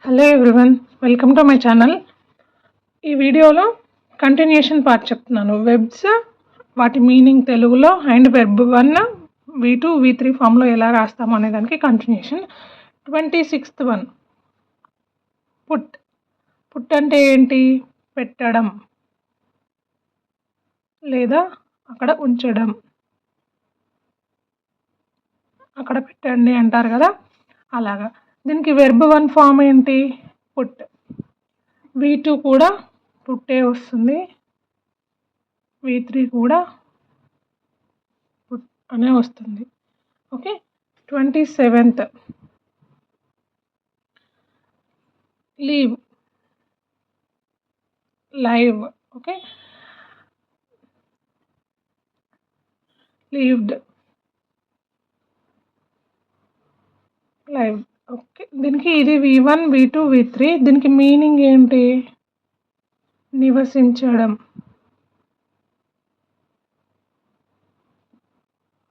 Hello everyone, welcome to my channel. ఈ వీడియోలో continuation part చెప్తున్నాను. వెబ్స్, వాటి మీనింగ్ తెలుగులో అండ్ వెర్బ్ 1 V2 V3 ఫామ్లో ఎలా రాస్తాము అనే దానికి continuation. 26th one, put. Put అంటే ఏంటి? పెట్టడం లేదా అక్కడ ఉంచడం. అక్కడ పెట్టండి అంటారు కదా, అలాగా. దీనికి వెర్బ్ 1 ఫామ్ ఏంటి? పుట్. V2 కూడా పుట్టే వస్తుంది, V3 కూడా పుట్ అనే వస్తుంది. Okay. 27th, leave, live. Okay, లీవ్డ్, live. Okay, దీనికి ఇది V1 V2 V3. దీనికి మీనింగ్ ఏంటి? నివసించడం.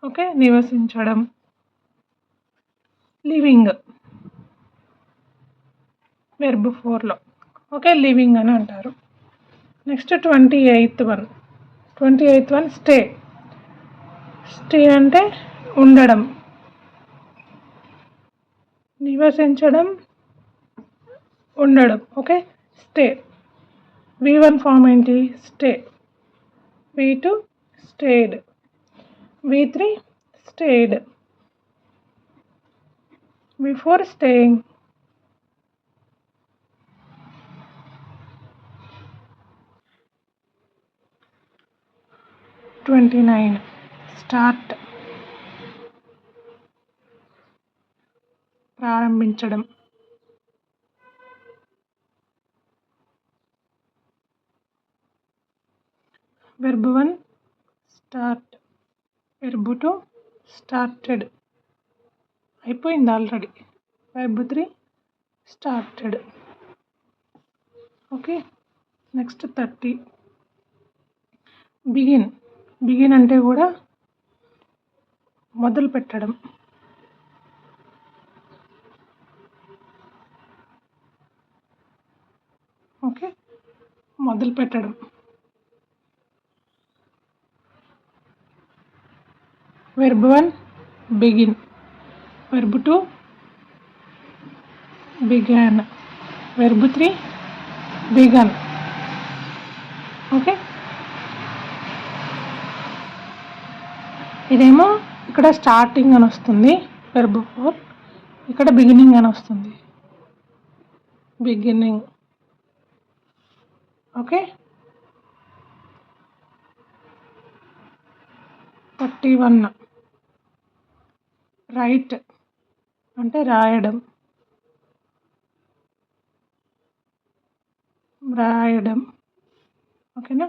ఓకే, నివసించడం. లివింగ్ వెర్బ్ 4లో. ఓకే, లివింగ్ అని అంటారు. Next 28th one, stay. Stay అంటే ఉండడం, నివసించడం, ఉండడం. Okay, stay. V1 ఫామ్ ఏంటి? Stay. V2 stayed, V3 stayed, V4 staying. Start, ప్రారంభించడం. వెర్బ్ 1 స్టార్ట్, వెర్బ్ 2 స్టార్టెడ్, అయిపోయింది already. Verb 3 started. Okay. Next 30, begin. Begin అంటే కూడా మొదలు పెట్టడం. ఓకే, మొదలు పెట్టడం. Verb 1 begin, verb 2 began, verb 3 begun. Okay, ఇదేమో ఇక్కడ స్టార్టింగ్ అని వస్తుంది వెర్బ్ 4, ఇక్కడ బిగినింగ్ అని వస్తుంది, బిగినింగ్. ఓకే. 31, రైట్ అంటే రాయడం, రాయడం. ఓకేనా.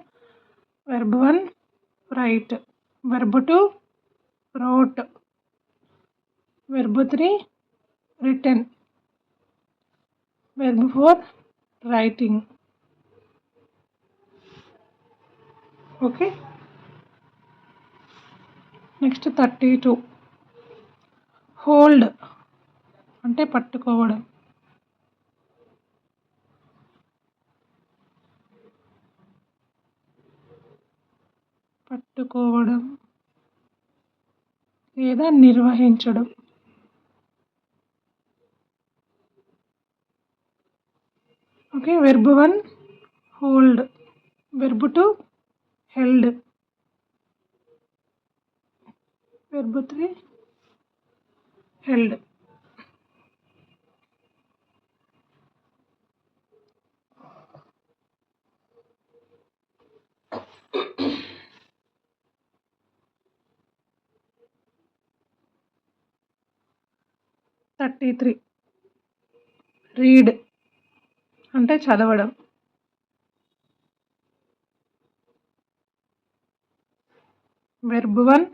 Verb 1 write, verb 2 wrote, verb 3 written, verb 4 writing. Okay. Next 32, hold అంటే పట్టుకోవడం, పట్టుకోవడం లేదా నిర్వహించడం. Okay, verb 1 hold, verb 2 held, verb 3 held. Thirty read అంటే చదవడం, verb 1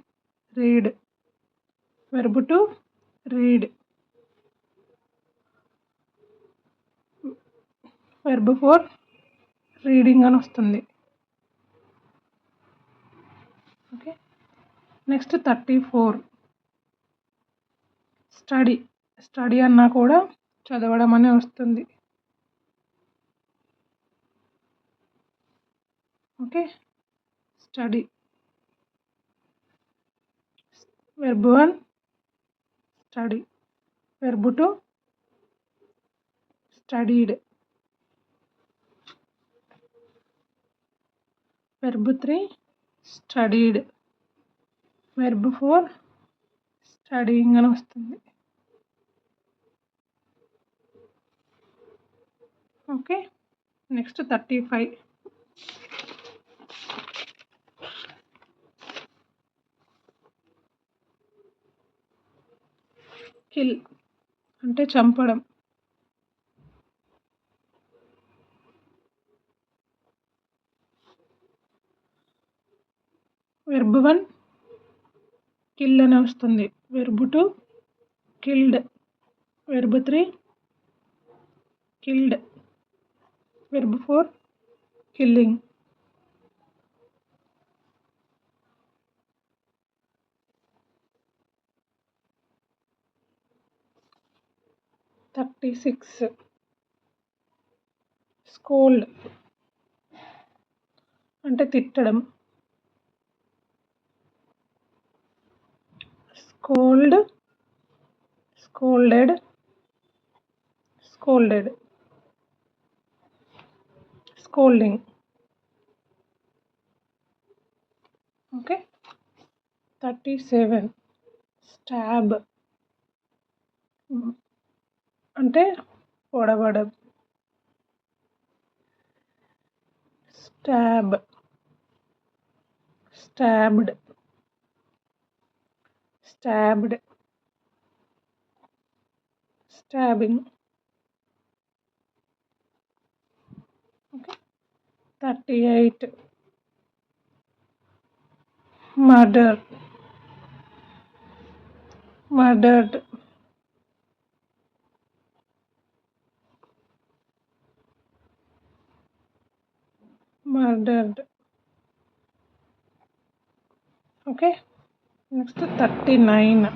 read, verb 2 read, verb 4 reading అని వస్తుంది. ఓకే. Next 34, study. స్టడీ అన్నా కూడా చదవడం అనే వస్తుంది. Okay, study. Verb 1 study, verb 2 studied, verb 3 studied, verb 4 studying అని వస్తుంది. Okay, next 35. కిల్ అంటే చంపడం. వెర్బ్ 1 కిల్ అని వస్తుంది. Verb 2 killed, verb 3 killed, verb 4 killing. Scold అంటే తిట్టడం. Scold, scolded, scolded, scolding. Okay, 37 stab అంటే పొడవడం. Stab, stabbed, stabbed, stabbing. Okay, 38 murder, murdered, murdered. Okay, next 39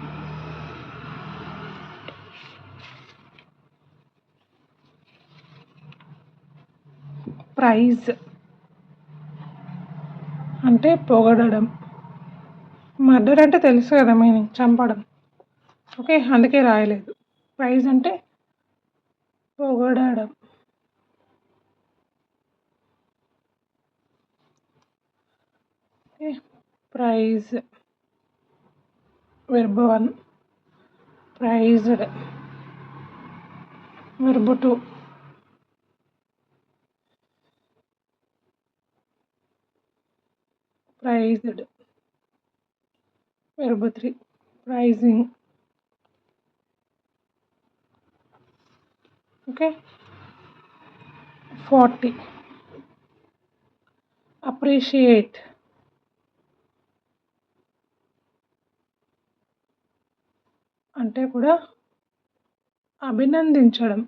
praise అంటే పొగడడం. మర్డర్ అంటే తెలుసు కదా మీనింగ్, చంపడం. ఓకే, అందుకే రాయలేదు. ప్రైజ్ అంటే పొగడడం. Okay, praise verb 1 praised, verb 2 praised, verb 3 praising. Okay, 40 appreciate అంటే కూడా అభినందించడం,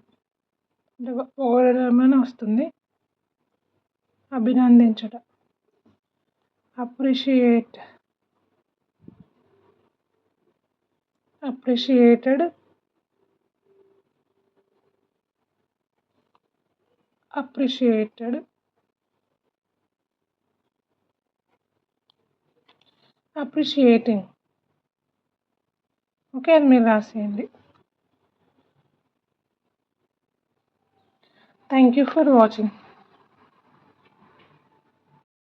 అంటే పొగడడం అని వస్తుంది. అభినందించడం. Appreciate, appreciated, appreciated, appreciating. Okay, అది మీరు రాసేయండి. Thank you for watching.